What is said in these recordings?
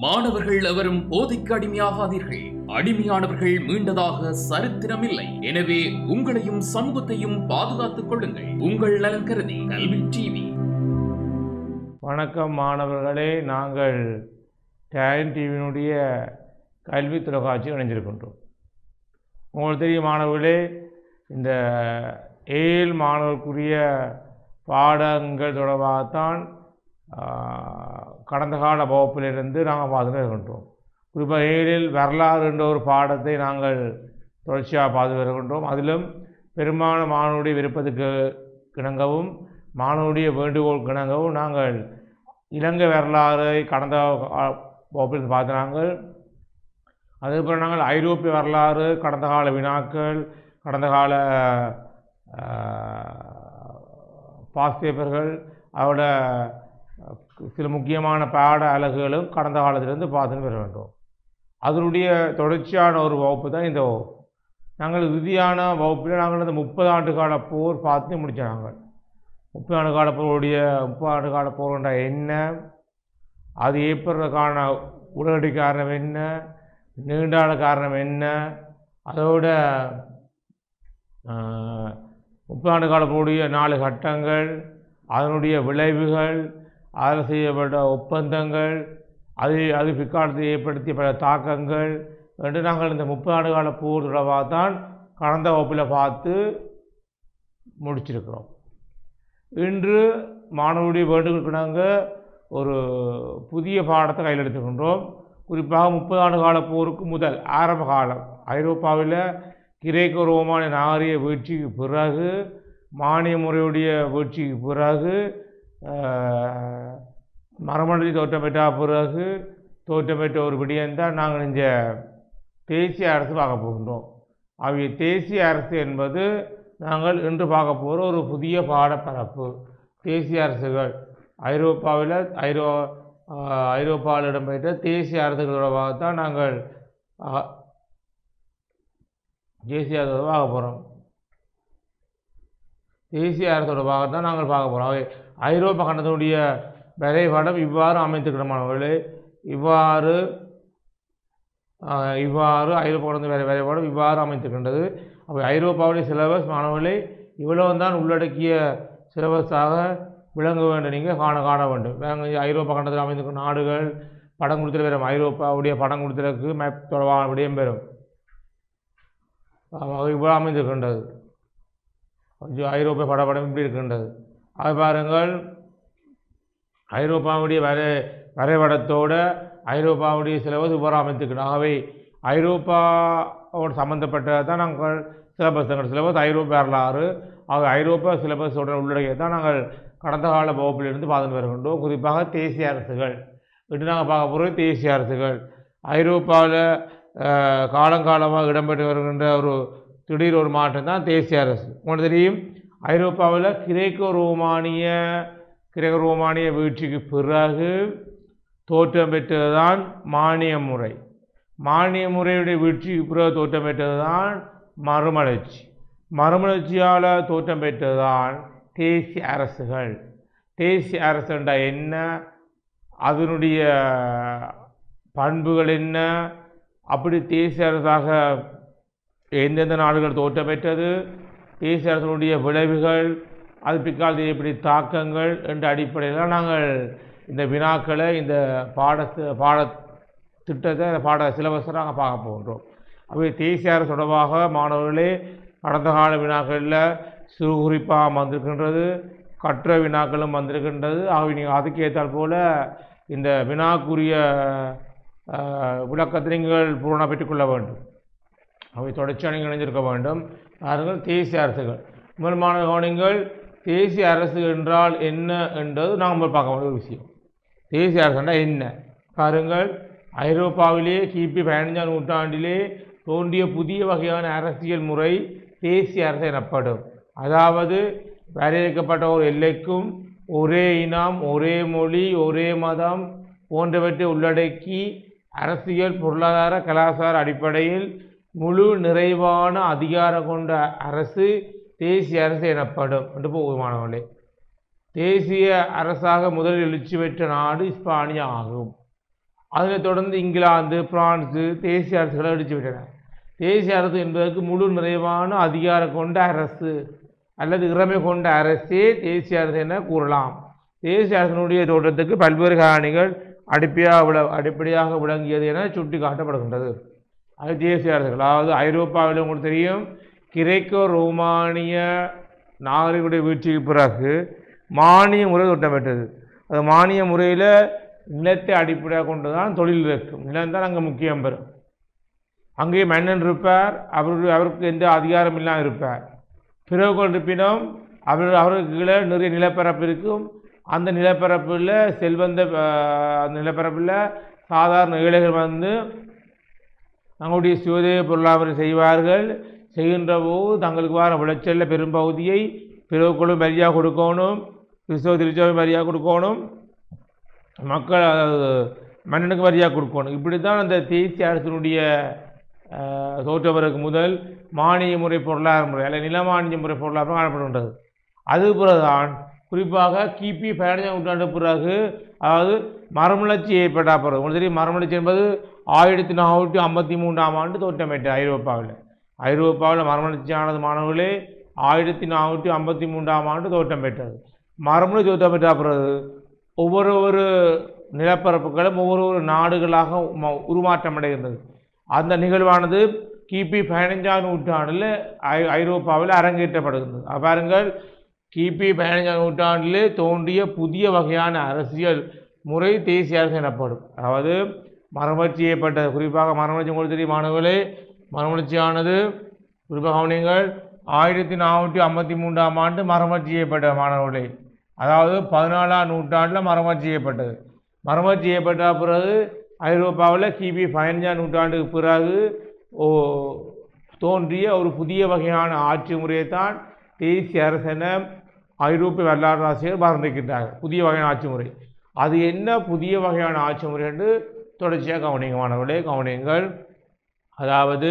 மாணவர்கள் எவரும் போதைக்கு அடிமையாகாதீர்கள். அடிமையானவர்கள் மீண்டதாக சரித்திரமில்லை. எனவே உங்களையும் சமூகத்தையும் பாதுகாத்துக் கொள்ளுங்கள். உங்கள் நலன் கருதி கல்வி டிவி. வணக்கம் மாணவர்களே, நாங்கள் டேன் டிவியினுடைய கல்வி தொலைக்காட்சி இணைஞ்சிருக்கின்றோம். உங்களுக்கு தெரியும் மாணவர்களே, இந்த ஏழு மாணவர்களுக்குரிய பாடங்கள் தொடர்பாகத்தான் கடந்த கால வகுப்பிலிருந்து நாங்கள் பார்த்துட்டு இருக்கின்றோம். குறிப்பாக ஏழில் வரலாறு என்ற ஒரு பாடத்தை நாங்கள் தொடர்ச்சியாக பார்த்து வருகின்றோம். அதிலும் பெரும்பாலான மாணவருடைய விருப்பத்துக்கு இணங்கவும் மாணவருடைய வேண்டுகோள் இணங்கவும் நாங்கள் இலங்கை வரலாறை கடந்த வகுப்பில் பார்த்து நாங்கள் அதுக்கப்புறம் நாங்கள் ஐரோப்பிய வரலாறு, கடந்த கால வினாக்கள், கடந்த கால பாஸ் பேப்பர்கள், அதோட சில முக்கியமான பாட அலகுகளும் கடந்த காலத்திலிருந்து பார்த்துன்னு வர வேண்டும். அதனுடைய தொடர்ச்சியான ஒரு வகுப்பு தான் இந்த வகுப்பு. நாங்கள் இறுதியான வகுப்பில் நாங்கள் இந்த 30 ஆண்டு கால போர் பார்த்து முடித்தோம். நாங்கள் 30 ஆண்டு கால போருடைய 30 ஆண்டு கால போர்ன்ற என்ன, அது ஏற்படுறதுக்கான உடனடி காரணம் என்ன, நீண்டான காரணம் என்ன, அதோட 30 ஆண்டு கால போருடைய 4 கட்டங்கள், அதனுடைய விளைவுகள், அதில் செய்யப்பட்ட ஒப்பந்தங்கள், அது பிற்காலத்தில் ஏற்படுத்திய பல தாக்கங்கள் என்று நாங்கள் இந்த 30 ஆண்டு கால போர் தொடர்பாக தான் கடந்த வகுப்பில் பார்த்து முடிச்சிருக்கிறோம். இன்று மாணவருடைய வேண்டுகோளுக்கு நாங்கள் ஒரு புதிய பாடத்தை கையில் எடுத்துக்கின்றோம். குறிப்பாக 30 ஆண்டு கால போருக்கு முதல் ஆரம்ப காலம் ஐரோப்பாவில் கிரேக்க ரோமானிய நாகரிக வீழ்ச்சிக்கு பிறகு, மானிய முறையுடைய வீழ்ச்சிக்கு பிறகு, மரமண்டலி தோற்றம் பெற்ற பிறகு தோற்றம் பெற்ற ஒரு விடயம்தான் நாங்கள் இந்த தேசிய அரசு பார்க்க போகின்றோம். அவை தேசிய அரசு என்பது நாங்கள் இன்று பார்க்க போகிற ஒரு புதிய பாடப்பரப்பு. தேசிய அரசுகள் ஐரோப்பாவில் இடம்பெற்ற தேசிய அரசுகள் தொடர்பாகத்தான் நாங்கள் தேசிய அரசு பார்க்க போகிறோம். தேசிய அரசு தொடர்பாகத்தான் நாங்கள் பார்க்க போகிறோம். அவை ஐரோப்பா கண்டத்தினுடைய வரைபடம் இவ்வாறு அமைத்துக்கிடமானவர்களே, இவ்வாறு ஐரோப்பா கண்டத்தின் வரைபடம் இவ்வாறு அமைத்துக்கின்றது. அவை ஐரோப்பாவுடைய சிலபஸ் மாணவர்களே இவ்வளவு தான் உள்ளடக்கிய சிலபஸாக விளங்க வேண்டும். நீங்கள் காண வேண்டும். ஐரோப்பா கண்டத்தில் அமைந்திருக்கும் நாடுகள் படம் கொடுத்துட்டு வரும். ஐரோப்பாவுடைய படம் கொடுத்ததற்கு மேப் தொடர்பான விடயம் பெறும். இவ்வளவு அமைந்திருக்கின்றது. ஐரோப்பிய படம் இப்படி இருக்கின்றது. அது பாருங்கள், ஐரோப்பாவுடைய வரைபடத்தோடு ஐரோப்பாவுடைய சிலபஸ் இவ்வாறு அமைத்துக்கிட்டோம். ஆகவே ஐரோப்பாவோடு சம்மந்தப்பட்டது தான் நாங்கள் சிலபஸ். எங்கள் சிலபஸ் ஐரோப்பிய வரலாறு. ஆக ஐரோப்பா சிலபஸோட உள்ளடக்கிய தான் நாங்கள் கடந்த கால வகுப்பிலிருந்து பார்த்துட்டு வருகின்றோம். குறிப்பாக தேசிய அரசுகள் இன்று நாங்கள் பார்க்க போகிறது தேசிய அரசுகள். ஐரோப்பாவில் காலங்காலமாக இடம்பெற்று வருகின்ற ஒரு திடீர் ஒரு மாற்றம் தான் தேசிய அரசு. உங்களுக்கு தெரியும், ஐரோப்பாவில் கிரேக்க ரோமானிய வீழ்ச்சிக்கு பிறகு தோற்றம் பெற்றது தான் மானிய முறை. மானிய முறையுடைய வீழ்ச்சிக்கு பிறகு தோற்றம் பெற்றது தான் மறுமலர்ச்சி. மறுமலர்ச்சியால் தோற்றம் பெற்றது தான் தேசிய அரசுகள். தேசிய அரசுண்டா என்ன, அதனுடைய பண்புகள் என்ன, அப்படி தேசிய அரசாக எந்தெந்த நாடுகள் தோற்றம் பெற்றது, தேசிய அரசனுடைய விளைவுகள், அது பிற்காலத்தில் எப்படி தாக்கங்கள் என்ற அடிப்படையில் நாங்கள் இந்த வினாக்களை, இந்த பாடத்திட்டத்தை, பாட சிலபஸை நாங்கள் பார்க்க போகின்றோம். அப்படி தேசிய அரசு தொடர்பாக மாணவர்களே கடந்த கால வினாக்களில் சிறு குறிப்பாக வந்திருக்கின்றது, கற்ற வினாக்களும் வந்திருக்கின்றது. ஆகவே நீங்கள் அதுக்கேற்றால் போல் இந்த வினாக்குரிய விளக்கத்தை நீங்கள் பூரண பெற்றுக்கொள்ள வேண்டும். அவை தொடர்ச்சியாக நீங்கள் இணைஞ்சிருக்க வேண்டும். பாருங்கள், தேசிய அரசுகள். முதல் மாணவ கவனிங்கள், தேசிய அரசு என்றால் என்ன என்றது நாங்கள் பார்க்க வேண்டிய ஒரு விஷயம். தேசிய அரசுன்னா என்ன பாருங்கள், ஐரோப்பாவிலே கிபி 15ஆம் நூற்றாண்டிலே தோன்றிய புதிய வகையான அரசியல் முறை தேசிய அரசு எனப்படும். அதாவது வரையறுக்கப்பட்ட ஒரு எல்லைக்கும் ஒரே இனம், ஒரே மொழி, ஒரே மதம் போன்றவற்றை உள்ளடக்கி அரசியல், பொருளாதார, கலாச்சார அடிப்படையில் முழு நிறைவான அதிகாரம் கொண்ட அரசு தேசிய அரசு எனப்படும் என்று போகுமானவர்களே. தேசிய அரசாக முதலில் எழுச்சி பெற்ற நாடு இஸ்பானியா ஆகும். அதனைத் தொடர்ந்து இங்கிலாந்து, பிரான்ஸு தேசிய அரசுகளை அடித்து விட்டன. தேசிய அரசு என்பதற்கு முழு நிறைவான அதிகாரம் கொண்ட அரசு அல்லது இறமை கொண்ட அரசே தேசிய அரசு என கூறலாம். தேசிய அரசினுடைய தோற்றத்துக்கு பல்வேறு காரணிகள் அடிப்படையாக விளங்கியது என சுட்டி காட்டப்படுகின்றது. அது தேசிய அரசுகள், அதாவது ஐரோப்பாவில் உங்களுக்கு தெரியும், கிரேக்கோ ரோமானிய நாகரிக வீழ்ச்சிக்கு பிறகு மானிய முறை தோட்டம் பெற்றது. அது மானிய முறையில் நிலத்தை அடிப்படையாக கொண்டு தான் தொழில் இருக்கும். நிலம் தான் அங்கே முக்கியம் பெறும். அங்கே மன்னன் இருப்பார், அவருக்கு எந்த அதிகாரம் இல்லாமல் இருப்பார். பிறகு இருப்பினும் அவருக்கு கீழே நிறைய நிலப்பரப்பு இருக்கும். அந்த நிலப்பரப்பில் நிலப்பரப்பில் சாதாரண ஏழைகள் வந்து தங்களுடைய சுயதேவ பொருளாதாரம் செய்வார்கள். செய்கின்ற போது தங்களுக்கு வர விளைச்சலில் பெரும்பகுதியை பிறகுகளும் வரியாக கொடுக்கணும், கிறிஸ்தவ திருச்சபை வரியாக கொடுக்கணும், மக்கள் மன்னனுக்கு வரியாக கொடுக்கணும். இப்படி தான் அந்த தேசிய அரசினுடைய தோற்றவருக்கு முதல் மானிய முறை பொருளாதார முறை அல்ல நிலமானிய முறை பொருளாதாரம் காணப்படுகின்றது. அது பிறகுதான் குறிப்பாக கிபி 15ஆம் நூற்றாண்டு பிறகு, அதாவது மறுமலர்ச்சி ஏற்பட்ட பிறகு, உங்களுக்கு தெரியும் மறுமலர்ச்சி என்பது 1453ஆம் ஆண்டு தோற்றமேற்ற ஐரோப்பாவில் மறுமலர்ச்சியானது மாணவர்களே 1453ஆம் ஆண்டு தோற்றம் பெற்றது. மறுமலர்ச்சி தோற்றம் பெற்ற பிறகு ஒவ்வொரு நிலப்பரப்புகளும் ஒவ்வொரு நாடுகளாக உருமாற்றம் அடைகின்றது. அந்த நிகழ்வானது கிபி 15ஆம் நூற்றாண்டில் ஐரோப்பாவில் அரங்கேற்றப்படுகின்றது. பாருங்கள், கிபி 15ஆம் நூற்றாண்டிலே தோன்றிய புதிய வகையான அரசியல் முறை தேசிய அரசு எனப்படும். அதாவது மறுமலர்ச்சி ஏற்பட்ட, குறிப்பாக மறுமலர்ச்சி உங்களுக்கு தெரியும் மாணவர்களே, மறுமலர்ச்சியானது குறிப்பாக நீங்கள் 1453ஆம் ஆண்டு மறுமலர்ச்சி ஏற்பட்ட மாணவர்களே, அதாவது 14ஆம் நூற்றாண்டில் மறுமலர்ச்சி ஏற்பட்டது. மறுமலர்ச்சி ஏற்பட்ட பிறகு ஐரோப்பாவில் கிபி 15ஆம் நூற்றாண்டுக்கு பிறகு தோன்றிய ஒரு புதிய வகையான ஆட்சி முறையைத்தான் தேசிய அரசு என ஐரோப்பிய வரலாற்று ஆசிரியர் வர்ணிக்கின்றார்கள். புதிய வகையான ஆட்சி முறை. அது என்ன புதிய வகையான ஆட்சி முறை என்று தொடர்ச்சியாக கவனியுங்கள். அதாவது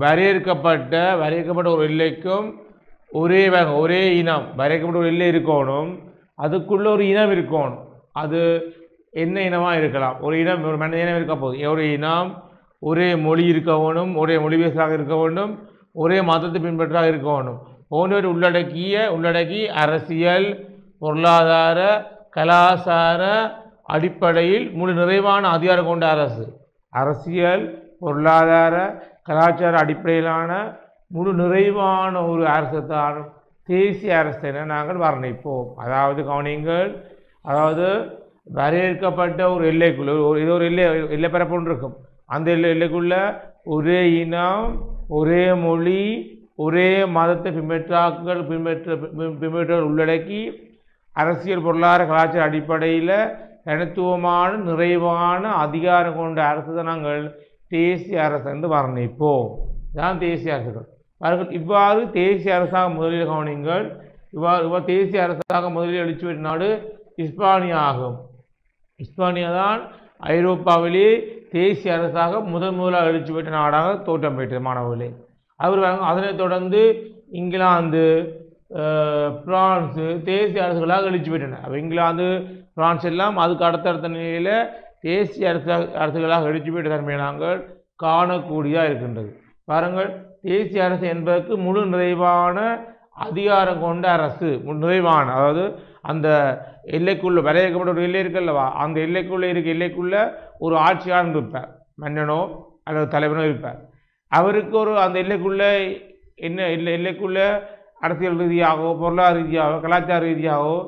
வரையறுக்கப்பட்ட ஒரு எல்லைக்கும் ஒரே இனம், வரையறுக்கப்பட்ட ஒரு எல்லை இருக்கணும், அதுக்குள்ள ஒரு இனம் இருக்கணும். அது என்ன இனமாக இருக்கலாம்? ஒரு இனம், ஒரு மனித இனம் இருக்க போகுது. ஒரு இனம், ஒரே மொழி இருக்க வேணும், ஒரே மொழி பேசுகிறாக இருக்க வேண்டும், ஒரே மதத்தை பின்பற்றாக இருக்க வேணும் போன்றவற்றை உள்ளடக்கி அரசியல், பொருளாதார, கலாச்சார அடிப்படையில் முழு நிறைவான அதிகாரம் கொண்ட அரசு. அரசியல், பொருளாதார, கலாச்சார அடிப்படையிலான முழு நிறைவான ஒரு அரசு தான் தேசிய அரசு என நாங்கள் வர்ணிப்போம். அதாவது கவனியுங்கள், அதாவது வரையறுக்கப்பட்ட ஒரு எல்லைக்குள்ள ஒரு எல்லை பரப்பு ஒன்று இருக்கும். அந்த எல்லைக்குள்ள ஒரே இனம், ஒரே மொழி, ஒரே மதத்தை பின்பற்றல் உள்ளடக்கி அரசியல், பொருளாதார, கலாச்சார அடிப்படையில் தனித்துவமான நிறைவான அதிகாரம் கொண்ட அரசு தான் நாங்கள் தேசிய அரசு என்று வர்ணிப்போம். இதுதான் தேசிய அரசுகள். இவ்வாறு தேசிய அரசாக முதலில் கவனிங்கள். இவ்வாறு தேசிய அரசாக முதலில் எழுச்சி பெற்ற நாடு இஸ்பானியா ஆகும். இஸ்பானியா தான் ஐரோப்பாவிலே தேசிய அரசாக முதலாக எழுச்சி பெற்ற நாடாக தோற்றம் பெற்றது மாணவர்களே. அதனைத் தொடர்ந்து இங்கிலாந்து, பிரான்ஸு தேசிய அரசுகளாக எழுச்சி பெற்றன. இங்கிலாந்து, பிரான்ஸ் எல்லாம் அதுக்கு அடுத்தடுத்த நிலையில் தேசிய அரசுகளாக எழுச்சி பெற்ற தன்மையை நாங்கள் காணக்கூடியதாக இருக்கின்றது. பாருங்கள், தேசிய அரசு என்பதற்கு முழு நிறைவான அதிகாரம் கொண்ட அரசு, நிறைவான, அதாவது அந்த எல்லைக்குள்ள வரையறுக்கப்பட்ட ஒரு எல்லை இருக்குல்லவா, அந்த எல்லைக்குள்ள ஒரு ஆட்சியாளர் இருப்பார், மன்னனோ அல்லது தலைவனோ இருப்பார். அவருக்கு அந்த எல்லைக்குள்ள அரசியல் ரீதியாகவோ, பொருளாதார ரீதியாகவோ, கலாச்சார ரீதியாகவோ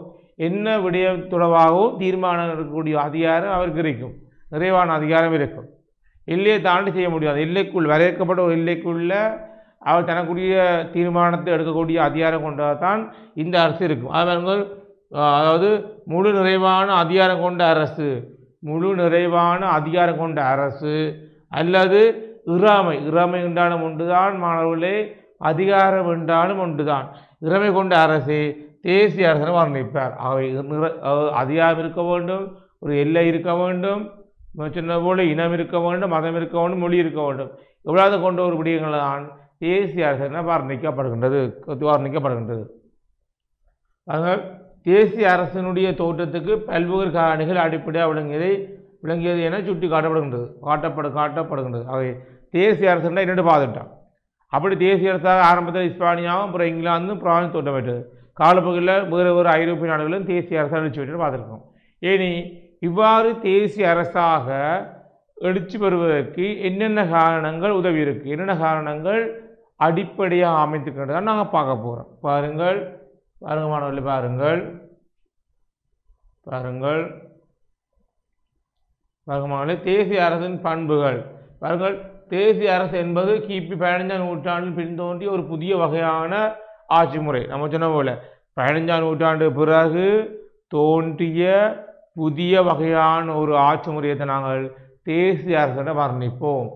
என்ன விடயம் தொடர்பாகவோ தீர்மானம் இருக்கக்கூடிய அதிகாரம் அவருக்கு இருக்கும், நிறைவான அதிகாரம் இருக்கும். எல்லையை தாண்டி செய்ய முடியாது. வரையறுக்கப்பட்ட ஒரு எல்லைக்குள்ள அவர் தனக்குரிய தீர்மானத்தை எடுக்கக்கூடிய அதிகாரம் கொண்டதான் இந்த அரசு இருக்கும். அதாவது முழு நிறைவான அதிகாரம் கொண்ட அரசு, அல்லது இறாமை என்றாலும் ஒன்றுதான் மாணவர்களே, அதிகாரம் என்றாலும் ஒன்றுதான். இறமை கொண்ட அரசு தேசிய அரசு வர்ணிப்பார். அவை அதிகாரம் இருக்க வேண்டும், ஒரு எல்லை இருக்க வேண்டும், சொன்ன போல இனம் இருக்க வேண்டும், மதம் இருக்க வேண்டும், மொழி இருக்க வேண்டும். எவ்வளவு கொண்ட ஒரு விடயங்கள் தான் தேசிய அரசு என வர்ணிக்கப்படுகின்றது. அதனால் தேசிய அரசினுடைய தோற்றத்துக்கு பல்வேறு காரணிகள் அடிப்படையாக விளங்கியதை விளங்கியது என சுட்டி காட்டப்படுகின்றது. அவை தேசிய அரசுன்னா என்னென்னு பார்த்துட்டான். அப்படி தேசிய அரசாக ஆரம்பத்தில் இஸ்பானியாவும் அப்புறம் இங்கிலாந்தும் பிரான்ஸ் தோற்றப்பட்டது. காலப்பகுதியில் வேறு ஐரோப்பிய நாடுகளும் தேசிய அரசாக எழுச்சி பெற்று பார்த்துருக்கோம். ஏனி இவ்வாறு தேசிய அரசாக எழுச்சி பெறுவதற்கு என்னென்ன காரணங்கள் உதவி இருக்குது, என்னென்ன காரணங்கள் அடிப்படையாக அமைத்துக்கின்றதை நாங்கள் பார்க்க போகிறோம். பாருங்கள் மாணவர்களே, பாருங்கள் தேசிய அரசின் பண்புகள். பாருங்கள், தேசிய அரசு என்பது கிபி 15ஆம் நூற்றாண்டில் பின்தோன்றிய ஒரு புதிய வகையான ஆட்சி முறை. நம்ம சொன்ன போல 15ஆம் நூற்றாண்டு பிறகு தோன்றிய புதிய வகையான ஒரு ஆட்சி முறையை நாங்கள் தேசிய அரசனை வர்ணிப்போம்.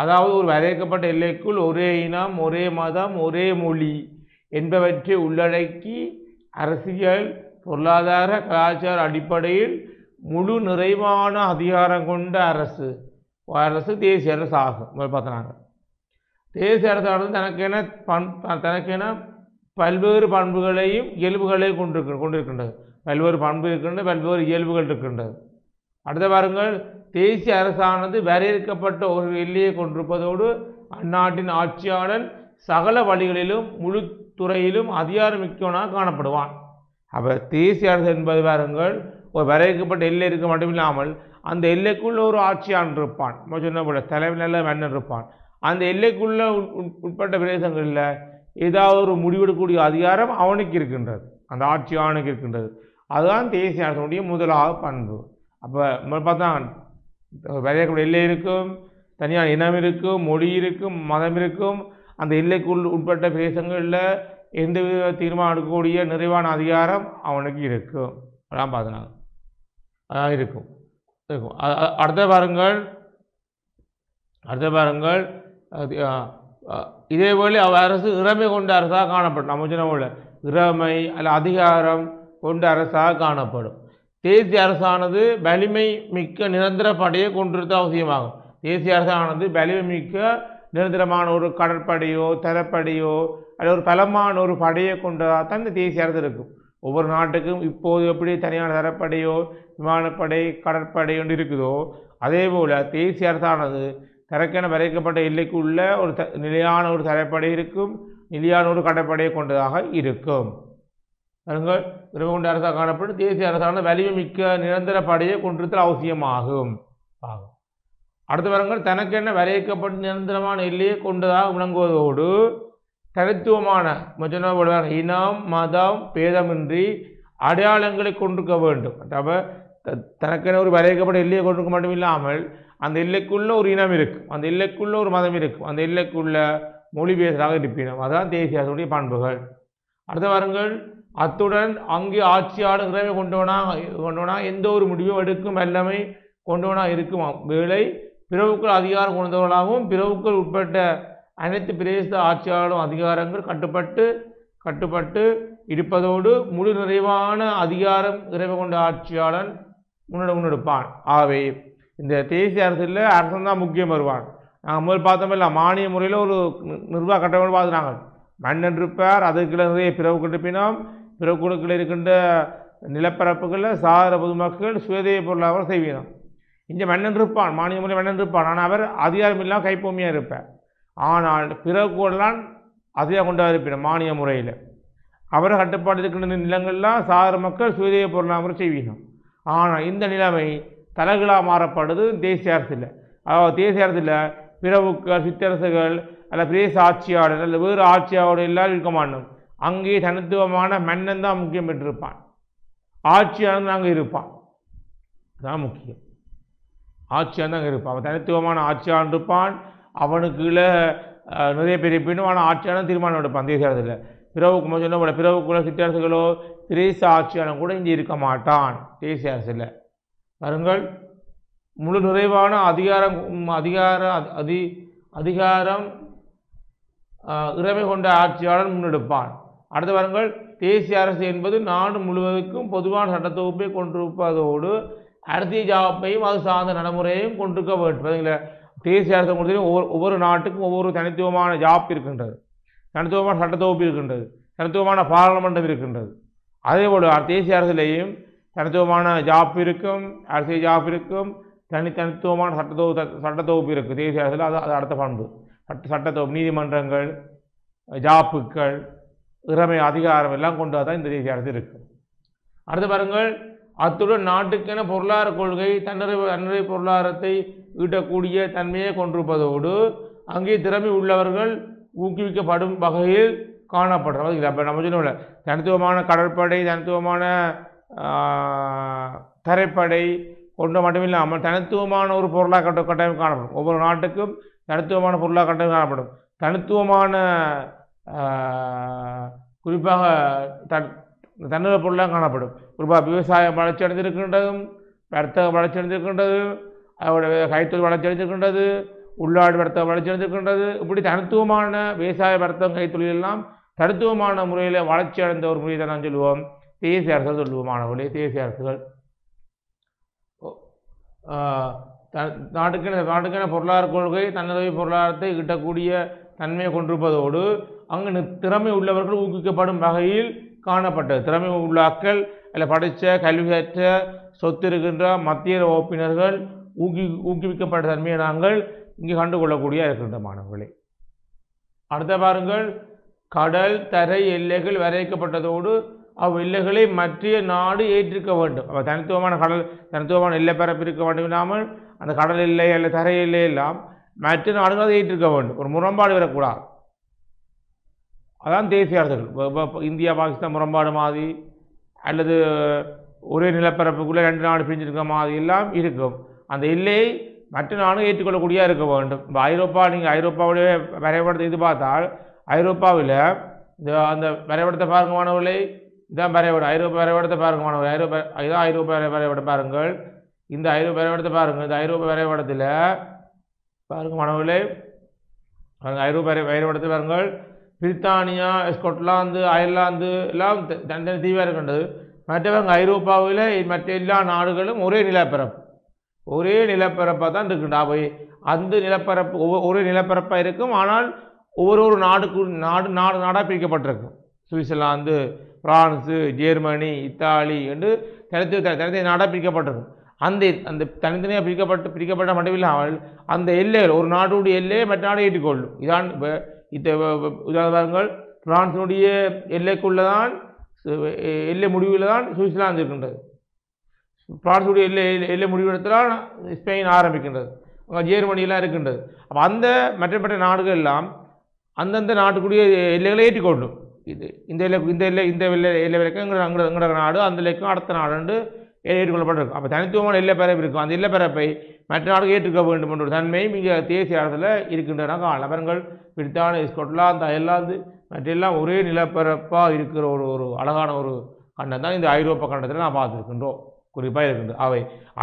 அதாவது ஒரு வரையறுக்கப்பட்ட எல்லைக்குள் ஒரே இனம், ஒரே மதம், ஒரே மொழி என்பவற்றை உள்ளடக்கி அரசியல், பொருளாதார, கலாச்சார அடிப்படையில் முழு நிறைவான அதிகாரம் கொண்ட அரசு தேசிய அரசு ஆகும். பார்த்தாங்க, தேசிய அரசானது தனக்கென பல்வேறு பண்புகளையும் இயல்புகளையும் கொண்டிருக்கின்றது. பல்வேறு பண்பு இருக்கின்றது, பல்வேறு இயல்புகள் இருக்கின்றது. அடுத்த பாருங்கள், தேசிய அரசானது வரையறுக்கப்பட்ட ஒரு எல்லையை கொண்டிருப்பதோடு அந்நாட்டின் ஆட்சியாளன் சகல வழிகளிலும் முழு துறையிலும் அதிகாரமிக்கவனாக காணப்படுவான். அப்போ தேசிய அரசு என்பது பாருங்கள், ஒரு வரையறுக்கப்பட்ட எல்லை இருக்க மட்டுமில்லாமல் அந்த எல்லைக்குள்ள ஒரு ஆட்சியாளன் இருப்பான். சொன்ன போல தலைமையில் மன்னன் இருப்பான். அந்த எல்லைக்குள்ள உட்பட்ட பிரதேசங்களில் ஏதாவது ஒரு முடிவெடுக்கக்கூடிய அதிகாரம் அவனுக்கு இருக்கின்றது, அந்த ஆட்சியாளனுக்கு இருக்கின்றது. அதுதான் தேசிய அரசுடைய முதலாவது பண்பு. அப்போ பார்த்தா வரையறுக்கப்பட்ட எல்லை இருக்கும், தனியான இனம் இருக்கும், மொழி இருக்கும், மதம் இருக்கும். அந்த எல்லைக்குள் உட்பட்ட பிரதேசங்களில் எந்தவித தீர்மானம் எடுக்கக்கூடிய நிறைவான அதிகாரம் அவனுக்கு இருக்கும். அதான் பார்த்தினாங்க, அதான் இருக்கும். அடுத்த பாருங்கள் இதேபோல் அரசு இறமை கொண்ட அரசாக காணப்படும். நம்ம சொன்ன போல இறமை அல்ல அதிகாரம் கொண்ட அரசாக காணப்படும். தேசிய அரசானது வலிமை மிக்க நிரந்தர படையை கொண்டிருந்த அவசியமாகும். தேசிய அரசானது வலிமை மிக்க நிரந்தரமான ஒரு கடற்படையோ தரப்படையோ அல்லது ஒரு பலமான ஒரு படையை கொண்டதாக தான் இந்த தேசிய அரசு இருக்கும். ஒவ்வொரு நாட்டுக்கும் இப்போது எப்படி தனியான தரப்படையோ விமானப்படை கடற்படை ஒன்று இருக்குதோ, அதே போல் தேசிய அரசானது தனக்கென வரையறுக்கப்பட்ட எல்லைக்குள்ள ஒரு நிலையான ஒரு தரப்படை இருக்கும், நிலையான ஒரு கடற்படையை கொண்டதாக இருக்கும். கொண்ட அரசாக காணப்படும். தேசிய அரசானது வலிமை மிக்க நிரந்தர படையை கொண்டிருத்தல் அவசியமாகும். அடுத்த வாரங்கள் தனக்கென வரையறுக்கப்பட்ட நிரந்தரமான எல்லையை கொண்டதாக விளங்குவதோடு தனித்துவமான இனம் மதம் பேதமின்றி அடையாளங்களை கொண்டிருக்க வேண்டும். அப்போ தனக்கென ஒரு வரையறுக்கப்பட்ட எல்லையை கொண்டிருக்க மட்டும் இல்லாமல் அந்த எல்லைக்குள்ள ஒரு இனம் இருக்கும், அந்த எல்லைக்குள்ள ஒரு மதம் இருக்கும், அந்த எல்லைக்குள்ள மொழி பேசுகிறாக இருப்பினும். அதுதான் தேசிய அரசுடைய பண்புகள். அடுத்த வாரங்கள் அத்துடன் அங்கே ஆட்சியாளர் இறைமை கொண்டவனா எந்த ஒரு முடிவும் எடுக்கும் வல்லமை கொண்டவனா இருக்கும் வேளை பிறவுக்கள் அதிகாரம் கொண்டவர்களாகவும் பிறவுக்கள் உட்பட்ட அனைத்து பிரதேச ஆட்சியாளரும் அதிகாரங்கள் கட்டுப்பட்டு இருப்பதோடு முழு நிறைவான அதிகாரம் இறைமை கொண்ட ஆட்சியாளன் முன்னெடுப்பான். ஆகவே இந்த தேசிய அரசில் அரசன் தான் முக்கியம் வருவான். நாங்கள் முதல் பார்த்தோமில்ல, மானிய முறையில் ஒரு நிர்வாக கட்டமைப்பு பார்த்துனாங்க. மன்னன் இருப்பார், அதுக்குள்ள நிறைய பிறவுக்கள் இருப்பினும் பிறவுக்குழுக்கள் இருக்கின்ற நிலப்பரப்புகளில் சாதாரண பொதுமக்கள் சுயதேய பொருளாதார செய்வீனம். இங்கே மன்னன் இருப்பான், மானிய முறை மன்னன் இருப்பான், ஆனால் அவர் அதிகாரம் இல்லாமல் கைப்பொம்மையாக இருப்பார். ஆனால் பிறவுக்கூடலாம் அதிகாரம் கொண்டவர் இருப்பினும் மானிய முறையில் அவர் கட்டுப்பாடு இருக்கின்ற நிலங்கள்லாம் சாதாரண மக்கள் சுயதேய பொருளாதார செய்வீனம். ஆனால் இந்த நிலைமை தலைகளாக மாறப்படுது தேசிய அரசில். அதாவது தேசிய அரசில் பிறவுக்கள் சிற்றரசுகள் அல்ல பிரதேச ஆட்சியாளர் அல்ல வேறு ஆட்சியாளர் எல்லாரும் இருக்க மாட்டோம். அங்கே தனித்துவமான மன்னன் தான் முக்கியம் பெற்றிருப்பான், ஆட்சியாளர் அங்கே இருப்பான். தான் முக்கியம், ஆட்சியாளர் தான் அங்கே இருப்பான். அவன் தனித்துவமான ஆட்சியாளர் இருப்பான், அவனுக்கு நிறைய பேர் இருப்பினும் ஆனால் ஆட்சியாளர் தீர்மானம் எடுப்பான் தேசிய அரசில். பிறவுக்கு சொன்ன பிறவுக்குள்ள சிற்றரசுகளோ பிரதேச ஆட்சியாளர் கூட இங்கே இருக்க மாட்டான் தேசிய அரசில். பாருங்கள், முழு நிறைவான அதிகாரம் இறைமை கொண்ட ஆட்சியாளர் முன்னெடுப்பான். அடுத்த வாரங்கள் தேசிய அரசு என்பது நாடு முழுவதற்கும் பொதுவான சட்டத்தொகுப்பை கொண்டிருப்பதோடு அரசியல் ஜாப்பையும் அது சார்ந்த நடைமுறையையும் கொண்டிருக்க வேண்டும். தேசிய அரசு பொறுத்தவரை ஒவ்வொரு நாட்டுக்கும் ஒவ்வொரு தனித்துவமான ஜாப் இருக்கின்றது, தனித்துவமான சட்டத்தொகுப்பு இருக்கின்றது, தனித்துவமான பாராளுமன்றம் இருக்கின்றது. அதேபோல் தேசிய அரசிலேயும் தனித்துவமான ஜாப் இருக்கும், அரசியல் ஜாப் இருக்கும், தனித்துவமான சட்டத்தொகுப்பு இருக்குது தேசிய அரசில். அது அடுத்த பண்பு. சட்டத்தொகுப்பு, நீதிமன்றங்கள், ஜாப்புக்கள், இறமை அதிகாரம் எல்லாம் கொண்டு தான் இந்த தேசிய அரசு இருக்கும். அடுத்து பாருங்கள், அத்துடன் நாட்டுக்கென பொருளாதார கொள்கை தன்னிறை பொருளாதாரத்தை ஈட்டக்கூடிய தன்மையை கொண்டிருப்பதோடு அங்கே திறமை உள்ளவர்கள் ஊக்குவிக்கப்படும் வகையில் காணப்படுறது. அப்போ நம்ம சொன்ன தனித்துவமான கடற்படை, தனித்துவமான தரைப்படை கொண்டு மட்டுமில்லாமல் தனித்துவமான ஒரு பொருளாதார கட்டமைப்பு காணப்படும். ஒவ்வொரு நாட்டுக்கும் தனித்துவமான பொருளாதார கட்டமைப்பு காணப்படும். தனித்துவமான குறிப்பாக தன்னிறை பொருளாக காணப்படும். குறிப்பாக விவசாயம் வளர்ச்சி அடைந்திருக்கின்றதும், வர்த்தகம் வளர்ச்சி அடைந்திருக்கின்றது, அவருடைய கைத்தொழில் வளர்ச்சி அடைந்திருக்கின்றது, உள்நாடு வர்த்தகம் வளர்ச்சி அடைந்திருக்கின்றது. இப்படி தனித்துவமான விவசாய வர்த்தகம் கைத்தொழில் எல்லாம் தனித்துவமான முறையில் வளர்ச்சி அடைந்த ஒரு முறையை தான் நான் சொல்லுவோம் தேசிய அரசுகள் சொல்லுவோமானவர்களே. தேசிய அரசுகள் நாட்டுக்கென பொருளாதார கொள்கை தன்னிறை பொருளாதாரத்தை ஈட்டக்கூடிய தன்மையை கொண்டிருப்பதோடு அங்கு திறமை உள்ளவர்கள் ஊக்குவிக்கப்படும் வகையில் காணப்பட்டது. திறமை உள்ள அக்கள் அல்ல படித்த கல்வி கற்ற சொத்து இருக்கின்ற மத்திய வகுப்பினர்கள் ஊக்குவிக்கப்பட்ட தன்மையை நாங்கள் இங்கே கண்டுகொள்ளக்கூடிய இருக்கின்ற மாணவர்களே. அடுத்த பாருங்கள், கடல் தரை எல்லைகள் வரையறுக்கப்பட்டதோடு அவ்வெல்லைகளை மற்ற நாடு ஏற்றிருக்க வேண்டும். அப்போ தனித்துவமான கடல், தனித்துவமான எல்லை பரப்பு இருக்க வேண்டும் இல்லாமல் அந்த கடல் எல்லை அல்ல தரை எல்லை எல்லாம் மற்ற நாடுகள் அதை ஏற்றிருக்க வேண்டும். ஒரு முரண்பாடு வரக்கூடாது. அதான் தேசிய அரசுகள். இந்தியா பாகிஸ்தான் முரண்பாடு மாதிரி அல்லது ஒரே நிலப்பரப்புக்குள்ளே 2 நாடு பிரிஞ்சிருக்க மாதிரி எல்லாம் இருக்கும். அந்த எல்லையை மற்ற நாடு ஏற்றுக்கொள்ளக்கூடிய இருக்க வேண்டும். இப்போ ஐரோப்பா, நீங்கள் ஐரோப்பாவுடைய வரைபடத்தை இது பார்த்தால் ஐரோப்பாவில் அந்த வரைபடத்தை பாருங்க மாணவர்களே. இதான் வரைபடம், ஐரோப்பா வரைபடத்தை பாருங்க மாணவர்கள். இதான் ஐரோப்பா வரைபடம் பாருங்கள். இந்த ஐரோப்பா வரைபடத்தை பாருங்கள். இந்த ஐரோப்பா வரைபடத்தில் பாருங்க மாணவர்களே, ஐரோப்பா வரைபடத்தை பாருங்கள். பிரித்தானியா, ஸ்கொட்லாந்து, அயர்லாந்து எல்லாம் தனித்தனி தீவாக இருக்கின்றது. மற்றவங்க ஐரோப்பாவில் மற்ற எல்லா நாடுகளும் ஒரே நிலப்பரப்பாக தான் இருக்கின்றா. அவை அந்த நிலப்பரப்பு ஒரே நிலப்பரப்பாக இருக்கும். ஆனால் ஒவ்வொரு நாடாக பிரிக்கப்பட்டிருக்கும். சுவிட்சர்லாந்து, பிரான்ஸு, ஜெர்மனி, இத்தாலி என்று தனித்தனி நாடாக பிரிக்கப்பட்டிருக்கும். அந்த தனித்தனியாக பிரிக்கப்பட்ட மட்டுமில்லாமல் அந்த எல்லைகள், ஒரு நாட்டுடைய எல்லையை மற்ற நாடு ஏற்றுக்கொள்ளும். இதான் உதாரணங்கள். பிரான்ஸினுடைய எல்லைக்குள்ளதான் எல்லை முடிவில் தான் சுவிட்சர்லாந்து இருக்கின்றது. பிரான்ஸுடைய எல்லை முடிவிடத்தான் ஸ்பெயின் ஆரம்பிக்கின்றது. ஜெர்மனியெல்லாம் இருக்கின்றது. அப்போ அந்த மற்ற நாடுகள் எல்லாம் அந்தந்த நாட்டுக்குரிய எல்லைகளை ஏற்றுக்கொள்ளும். இந்த எல்லை வரைக்கும் எங்களோட நாடு, அந்த எல்லைக்கும் அடுத்த நாடு ஏற்றுக்கொள்ளப்பட்டிருக்கும். அப்போ தனித்துவமான எல்லை பரப்பு இருக்கும். அந்த எல்லை பரப்பை மற்ற நாடுகள் ஏற்றுக்க வேண்டும் என்ற ஒரு தன்மையும் இங்கே தேசிய அரசில் இருக்கின்றன. நபர்கள் பிரித்தானியா, ஸ்கொட்லாந்து, அயர்லாந்து மற்றெல்லாம் ஒரே நிலப்பரப்பாக இருக்கிற ஒரு அழகான ஒரு கண்டம் தான் இந்த ஐரோப்பா கண்டத்தில் நான் பார்த்துருக்கின்றோம். குறிப்பாக இருக்கின்றது. அவை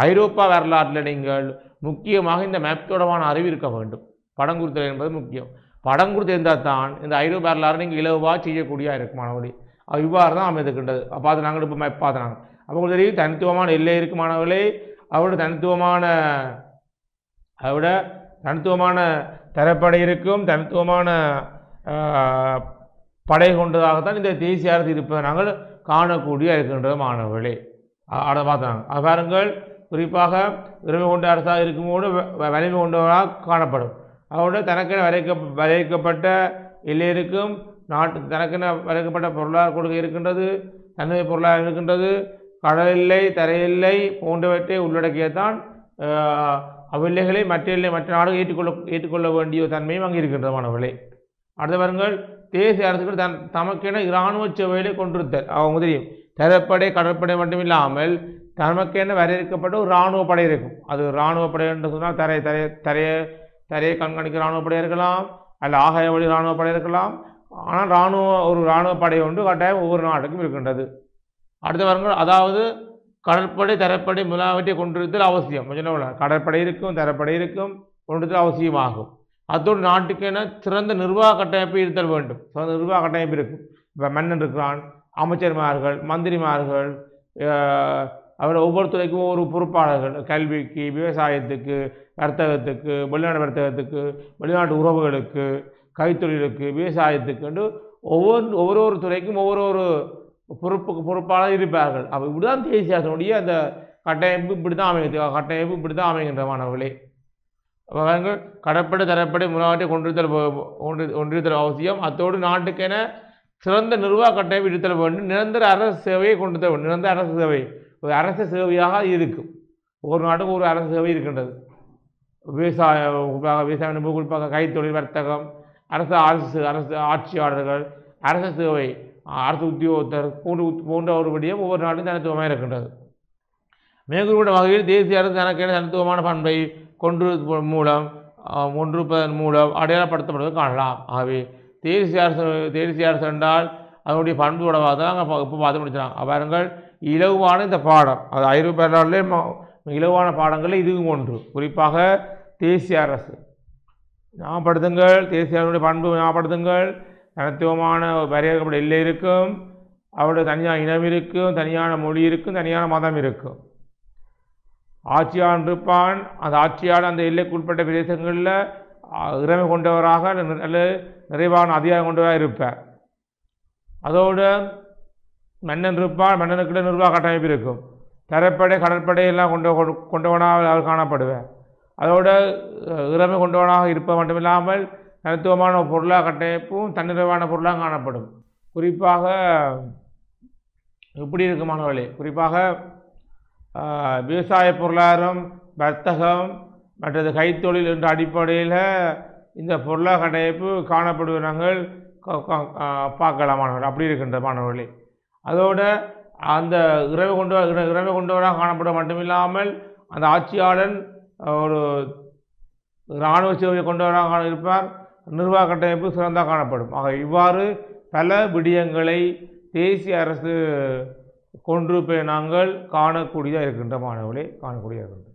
ஐரோப்பா வரலாற்றில் நீங்கள் முக்கியமாக இந்த மேப் தொடர்பான அறிவு இருக்க வேண்டும். படம் குறித்தல் என்பது முக்கியம். படம் கொடுத்து இருந்தால் தான் இந்த ஐரோப்பா வரலாறு நீங்கள் இலவாக செய்யக்கூடிய இருக்கும் மாணவர்களே. இவ்வாறு தான் அமைந்திருக்கின்றது. பார்த்து நாங்கள் இப்போ மேப் பார்த்துனாங்க. அப்போ உங்களுக்கு தெரியும் தனித்துவமான எல்லை இருக்கு மாணவர்களே. அதோட தனித்துவமான தரப்படை இருக்கும். தனித்துவமான படை கொண்டதாகத்தான் இந்த தேசிய அரசு இருப்பதை நாங்கள் காணக்கூடிய இருக்கின்றது மாணவர்களே. அதை பார்த்தாங்க. அது பாருங்கள், குறிப்பாக உரிமை கொண்ட அரசாக இருக்கும்போது வலிமை கொண்டவராக காணப்படும். அதோட தனக்கென வரையறுக்கப்பட்ட எல்லை இருக்கும். தனக்கென வரையறுக்கப்பட்ட பொருளாதார கொள்கை இருக்கின்றது. தன்னிலை பொருளாதாரம் இருக்கின்றது. கடல் எல்லை, தரை எல்லை போன்றவற்றை உள்ளடக்கியத்தான் அவ்வெல்லைகளை மற்ற நாடுகள் ஏற்றுக்கொள்ள வேண்டிய தன்மையும் அங்கே இருக்கின்றது மாணவர்களே. அடுத்த பாருங்கள், தேசிய அரசுகள் தமக்கென இராணுவ சேவைகளை கொண்டிருத்தல். அவங்க தெரியும் தரைப்படை கடற்படை மட்டுமில்லாமல் தமக்கென வரையறுக்கப்பட்ட ஒரு இராணுவ படை இருக்கும். அது இராணுவ படை என்று சொன்னால் தரையை கண்காணிக்க இராணுவ படை இருக்கலாம், அல்ல ஆகாய வழி இராணுவ படை இருக்கலாம். ஆனால் ஒரு இராணுவ படை ஒன்று கட்டாயம் ஒவ்வொரு நாட்டுக்கும் இருக்கின்றது. அடுத்த பாருங்கள், அதாவது கடற்படை தரைப்படை முதலாவற்றை கொண்டிருத்தல் அவசியம். கடற்படை இருக்கும், தரைப்படை இருக்கும், கொண்டிருத்தல் அவசியமாகும். அதோடு நாட்டுக்கென சிறந்த நிர்வாக கட்டமைப்பு இருத்தல் வேண்டும். சிறந்த நிர்வாக கட்டமைப்பு இருக்கும். இப்போ மன்னன் இருக்கிறான், அமைச்சர்மார்கள், மந்திரிமார்கள், அவர் ஒவ்வொரு துறைக்கும் ஒவ்வொரு பொறுப்பாளர்கள், கல்விக்கு, விவசாயத்துக்கு, வர்த்தகத்துக்கு, வெளிநாடு வர்த்தகத்துக்கு, வெளிநாட்டு உறவுகளுக்கு, கைத்தொழிலுக்கு, விவசாயத்துக்கு என்று ஒவ்வொரு துறைக்கும் ஒவ்வொரு பொறுப்பாளர் இருப்பார்கள். அப்போ இப்படிதான் தேசிய அரசனுடைய அந்த கட்டமைப்பு இப்படித்தான் அமைகிறது. கட்டமைப்பு இப்படித்தான் அமைகின்ற மாணவர்களே. அவர்கள் கடற்படை தரப்படை முன்னாடி கொண்டிருத்தல் அவசியம். அத்தோடு நாட்டுக்கென சிறந்த நிர்வாக கட்டமைப்பு இருத்தல் வேண்டும். நிரந்தர அரசு சேவையை கொண்டு தர வேண்டும். நிரந்தர அரசு சேவை ஒரு அரசு சேவையாக இருக்கும். ஒரு நாட்டுக்கு ஒரு அரசு சேவை இருக்கின்றது. விவசாயம் குறிப்பாக கைத்தொழில், வர்த்தகம், அரசு ஆட்சியாளர்கள், அரசு சேவை, அரசு உத்தியோகத்தர் போன்ற ஒரு விடயம் ஒவ்வொரு நாட்டிலும் தனித்துவமாக இருக்கின்றது. மேற்கூறிய வகையில் தேசிய அரசு தனக்கென தனித்துவமான பண்பை கொண்டிருப்பதன் மூலம் அடையாளப்படுத்தப்படுவதை காணலாம். ஆகவே தேசிய அரசு என்றால் அதனுடைய பண்பு உடவாக தான் இப்போ பார்த்து முடிச்சாங்க. பாருங்கள், இலகுவான இந்த பாடம், அது ஐரோப்பிய நாட்டிலே இலகுவான பாடங்களில் இதுவும் ஒன்று. குறிப்பாக தேசிய அரசு ஞாபகப்படுத்துங்கள். தேசிய அரசுடைய பண்பு ஞாபகப்படுத்துங்கள். தனித்துவமான வரையறுக்கப்பட்ட எல்லை இருக்கும், அவருடைய தனியான இனம் இருக்கும், தனியான மொழி இருக்கும், தனியான மதம் இருக்கும். ஆட்சியாளன் இருப்பான். அந்த ஆட்சியாளர் அந்த எல்லைக்குட்பட்ட பிரதேசங்களில் இறமை கொண்டவராக அல்லது நிறைவான அதிகாரம் கொண்டவராக இருப்பார். அதோடு மன்னன் இருப்பான். மன்னனுக்கிட்ட நிர்வாக கட்டமைப்பு இருக்கும். தரைப்படை கடற்படை எல்லாம் கொண்டவனாக அவர் காணப்படுவார். அதோடு இறமை கொண்டவனாக இருப்பது மட்டுமில்லாமல் தனித்துவமான பொருளாக கட்டமைப்பும் தன்னிறைவான பொருளாக காணப்படும். குறிப்பாக எப்படி இருக்குமானவர்களே, குறிப்பாக விவசாய பொருளாதாரம், வர்த்தகம் மற்றது கைத்தொழில் என்ற அடிப்படையில் இந்த பொருளாதார கட்டமைப்பு காணப்படுவதை நாங்கள் பார்க்கலாமானவர்கள். அப்படி இருக்கின்ற மாணவர்களே. அதோட அந்த இறவை கொண்டவராக காணப்பட மட்டுமில்லாமல் அந்த ஆட்சியாளன் ஒரு இராணுவ சேவையை கொண்டவராக இருப்பார். நிர்வாக கட்டமைப்பு சிறந்தாக காணப்படும். ஆக இவ்வாறு பல விடயங்களை தேசிய அரசு கொண்டிருப்பதை நாங்கள் காணக்கூடியதாக இருக்கின்ற மாணவர்களே, காணக்கூடியதாக இருக்கின்ற.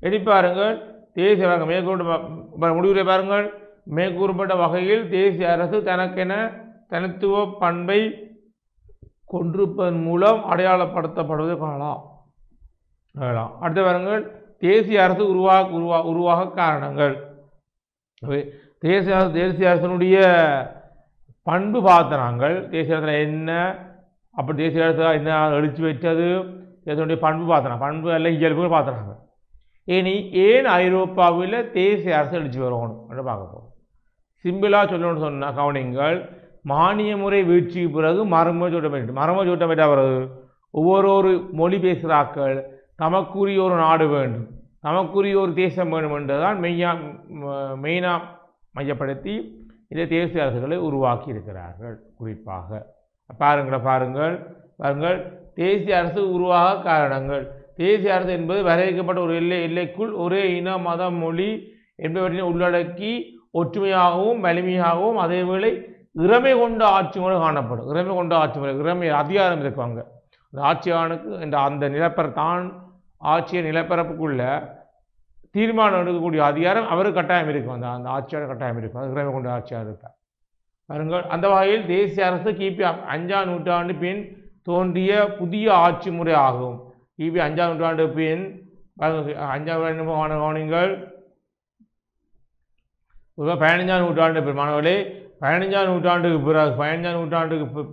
எடிப்பாருங்கள், தேசிய அரசு முடிவுரை பாருங்கள். மேற்கூறப்பட்ட வகையில் தேசிய அரசு தனக்கென தனித்துவ பண்பை கொண்டிருப்பதன் மூலம் அடையாளப்படுத்தப்படுவதை காணலாம். அடுத்த பாருங்கள், தேசிய அரசு உருவாக காரணங்கள். தேசிய அரசனுடைய பண்பு பார்த்த நாங்கள் தேசிய அரசில் என்ன, அப்படி தேசிய அரசு என்ன எழுச்சி வைத்தது, தேசியனுடைய பண்பு பார்த்தனாங்க, பண்பு அல்ல இயல்புகள் பார்த்தனாங்க. ஏன் ஐரோப்பாவில் தேசிய அரசு எழுச்சி வரணும் என்று பார்க்க போகிறோம். சிம்பிளாக சொல்லணும்னு சொன்னால் கவனிங்கள். மானிய முறை வீழ்ச்சிக்கு பிறகு மறுமொழி சூட்டம் வேண்டும். மறுமொழி சூட்டம் பெற்ற பிறகு ஒவ்வொரு மொழி பேசுகிறாக்கள் தமக்குரிய ஒரு நாடு வேண்டும், தமக்குரிய ஒரு தேசம் வேண்டும் என்றுதான் மெயினாக மையப்படுத்தி இந்த தேசிய அரசுகளை உருவாக்கி இருக்கிறார்கள். குறிப்பாக பாருங்கள் தேசிய அரசு உருவாக காரணங்கள். தேசிய அரசு என்பது வரையறுக்கப்பட்ட ஒரு எல்லைக்குள் ஒரே இன, மதம், மொழி என்பவற்றினை உள்ளடக்கி ஒற்றுமையாகவும் வலிமையாகவும் அதேவேளை இறமை கொண்ட ஆட்சி முறை காணப்படும். இறமை கொண்ட ஆட்சி முறை, இறமை அதிகாரம் இருக்குவாங்க. அந்த ஆட்சியாளனுக்கு அந்த நிலப்பரத்தான் ஆட்சியை நிலப்பரப்புக்குள்ள தீர்மானம் எடுக்கக்கூடிய அதிகாரம் அவருக்கு கட்டாயம் இருக்கும். அந்த ஆட்சியாளர் கட்டாயம் இருக்கும். அது இறமை கொண்ட ஆட்சியாக இருப்பார். பாருங்கள், அந்த வகையில் தேசிய அரசு கிபி 5ஆம் நூற்றாண்டு பின் தோன்றிய புதிய ஆட்சி முறை ஆகும். கிபி 5ஆம் நூற்றாண்டு பின் 5ஆம் கவனிங்கள். 15ஆம் நூற்றாண்டு பின் மாணவர்களே, 15ஆம் நூற்றாண்டுக்கு பிறகு 15ஆம் நூற்றாண்டுக்கு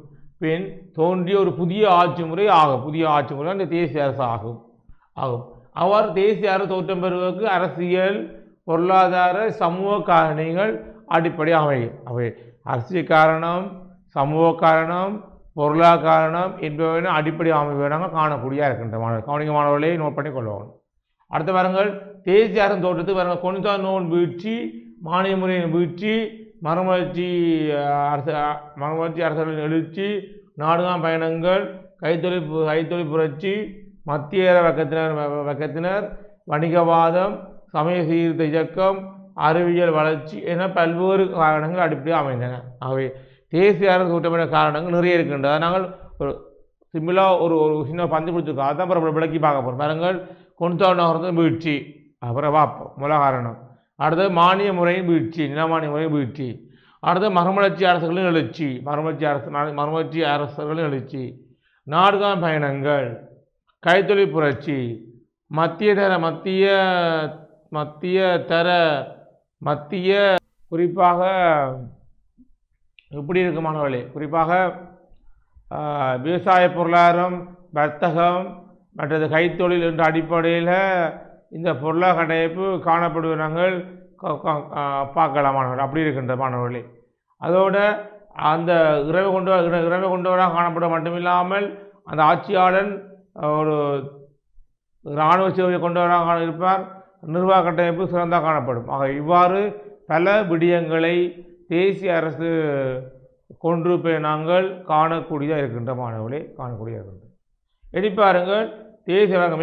பின் தோன்றிய ஒரு புதிய ஆட்சி முறை ஆகும். புதிய ஆட்சி முறை அந்த தேசிய அரசு ஆகும். அவ்வாறு தேசிய அரசு தோற்றம் பெறுவதற்கு அரசியல், பொருளாதார, சமூக காரணிகள் அடிப்படையாக அமையும். அவை அரசியல் காரணம், சமூக காரணம், பொருளாதார காரணம் என்பவை அடிப்படை அமைப்பை நாங்கள் காணக்கூடிய இருக்கின்ற மாணவர்கள் கவனிக்க மாணவர்களை நோட் பண்ணி கொள்வோம். அடுத்த பாருங்கள், தேசிய அரசு தோற்றத்துக்கு பாருங்கள். கொனிதான் வீழ்ச்சி, மானிய முறையின் வீழ்ச்சி, மறுமலர்ச்சி அரசுகளின் எழுச்சி, நாடுகாம் பயணங்கள், கைத்தொழில் புரட்சி, மத்திய வக்கத்தினர், வணிகவாதம், சமய சீர்திருத்த இயக்கம், அறிவியல் வளர்ச்சி என பல்வேறு காரணங்கள் அடிப்படையாக அமைந்தன. ஆகவே தேசிய அரசு கூட்டப்பட்ட காரணங்கள் நிறைய இருக்கின்றன. நாங்கள் ஒரு சிம்பிளாக ஒரு சின்ன பந்து கொடுத்துருக்கோம். அதான் அப்புறம் விளக்கி பார்க்க போகிறோம். பாருங்கள், கொண்டாடு நகரத்தின் வீழ்ச்சி, அப்புறம் பார்ப்போம் முதல் காரணம். அடுத்தது மானிய முறையின் வீழ்ச்சி, நிலமானிய முறையின் வீழ்ச்சி. அடுத்தது மறுமலர்ச்சி அரசுகளின் எழுச்சி, மறுமலர்ச்சி அரசுகளின் எழுச்சி, நாடுகாம் பயணங்கள், கைத்தொழில் புரட்சி, மத்திய குறிப்பாக எப்படி இருக்கு மாணவர்களே, குறிப்பாக விவசாய பொருளாதாரம், வர்த்தகம், மற்றது கைத்தொழில் என்ற அடிப்படையில் இந்த பொருளாதார கட்டமைப்பு காணப்படுவதை நாங்கள் பார்க்கலாம் மாணவர்கள். அப்படி இருக்கின்ற மாணவர்களே, அதோட அந்த இறவை கொண்டவராக காணப்பட மட்டுமில்லாமல் அந்த ஆட்சியாளன் ஒரு இராணுவ சேவையை கொண்டவராக இருப்பார். நிர்வாக கட்டமைப்பு சிறந்தாக காணப்படும். ஆக இவ்வாறு பல விடயங்களை தேசிய அரசு கொண்டிருப்பதை நாங்கள் காணக்கூடியதாக இருக்கின்ற மாணவர்களே, காணக்கூடியதாக இருக்கின்ற. எடி பாருங்கள், தேசிய அரசு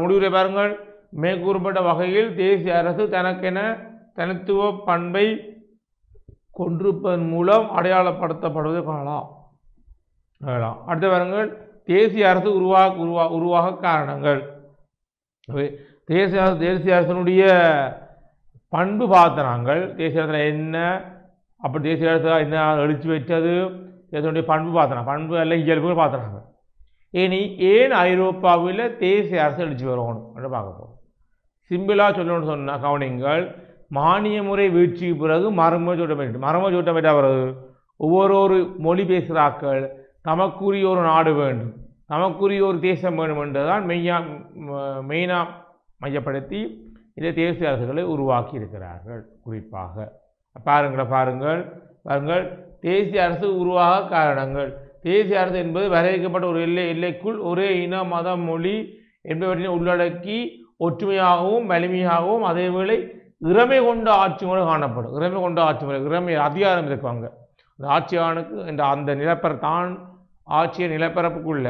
முடிவுரை பாருங்கள். மேற்கூறப்பட்ட வகையில் தேசிய அரசு தனக்கென தனித்துவ பண்பை கொண்டிருப்பதன் மூலம் அடையாளப்படுத்தப்படுவதை காணலாம். அடுத்த பாருங்கள், தேசிய அரசு உருவாக காரணங்கள். தேசிய அரசனுடைய பண்பு பார்த்த நாங்கள் தேசிய அரசில் என்ன, அப்படி தேசிய அரசு என்ன எழுச்சி வச்சது, தேசியனுடைய பண்பு பார்த்தனா, பண்பு அல்ல இயல்புகள் பார்த்தனாங்க. ஏன் ஐரோப்பாவில் தேசிய அரசு எழுச்சி வரணும் என்று பார்க்க போகிறோம். சிம்பிளாக சொல்லணும்னு சொன்ன கவனிங்கள், மானிய முறை வீழ்ச்சிக்கு பிறகு மரபு சூட்டம் பெற்ற பிறகு ஒவ்வொரு மொழி பேசுகிறாக்கள் தமக்குரிய ஒரு நாடு வேண்டும், தமக்குரிய ஒரு தேசம் வேண்டும் என்றுதான் மெயினாக மையப்படுத்தி இந்த தேசிய அரசுகளை உருவாக்கி இருக்கிறார்கள். குறிப்பாக பாருங்கள் தேசிய அரசு உருவாக காரணங்கள். தேசிய அரசு என்பது வரையறுக்கப்பட்ட ஒரு எல்லைக்குள் ஒரே இன, மதம், மொழி என்பவற்றினை உள்ளடக்கி ஒற்றுமையாகவும் வலிமையாகவும் அதேவேளை இறமை கொண்ட ஆட்சி முறை காணப்படும். இறமை கொண்ட ஆட்சி முறை, இறமை அதிகாரம் இருக்குவாங்க. அந்த ஆட்சியானுக்கு அந்த நிலப்பரத்தான் ஆட்சிய நிலப்பரப்புக்குள்ள